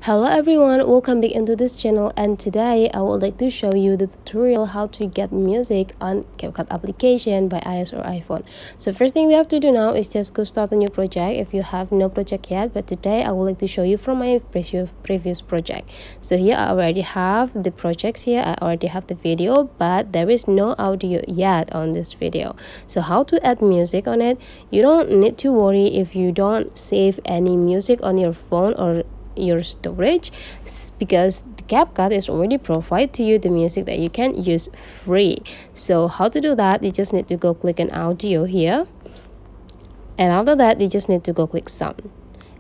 Hello everyone, welcome back into this channel, and today I would like to show you the tutorial how to get music on CapCut application by iOS or iPhone. So first thing we have to do now is just go start a new project if you have no project yet, but today I would like to show you from my previous project. So here I already have the projects here, I already have the video, but there is no audio yet on this video. So how to add music on it? You don't need to worry if you don't save any music on your phone or your storage, because the CapCut is already provide to you the music that you can use free. So how to do that? You just need to go click on audio here, and after that you just need to go click sound,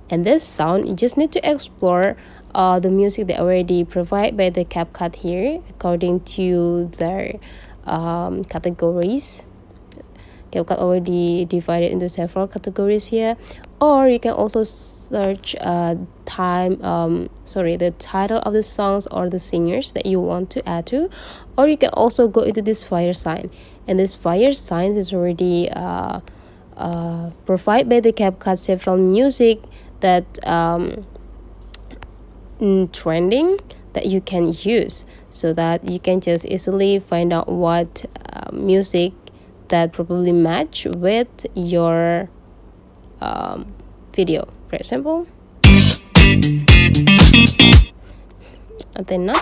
and this sound you just need to explore the music that already provide by the CapCut here according to their categories. CapCut already divided into several categories here, or you can also search the title of the songs or the singers that you want to add to, or you can also go into this fire sign, and this fire sign is already provided by the CapCut several music that trending that you can use, so that you can just easily find out what music that probably match with your video. For example, Athena.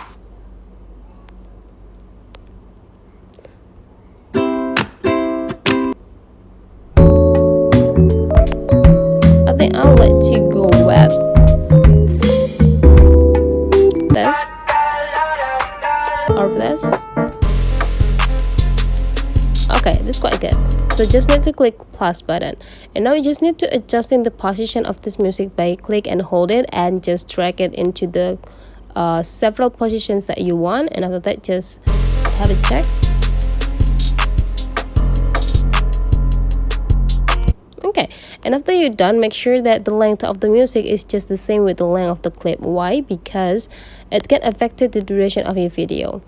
I think I'll let you go with this or this. Okay, that's quite good. So just need to click plus button, and now you just need to adjusting the position of this music by click and hold it and just drag it into the several positions that you want, and after that just have it check. Okay, and after you're done, make sure that the length of the music is just the same with the length of the clip. Why? Because it can affect the duration of your video.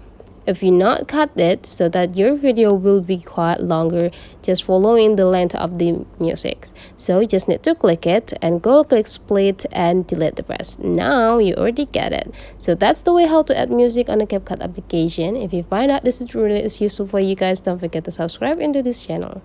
If you not cut it so that your video will be quite longer, just following the length of the music. So you just need to click it and go click split and delete the rest. Now you already get it. So that's the way how to add music on a CapCut application. If you find out this tutorial is useful for you guys, don't forget to subscribe into this channel.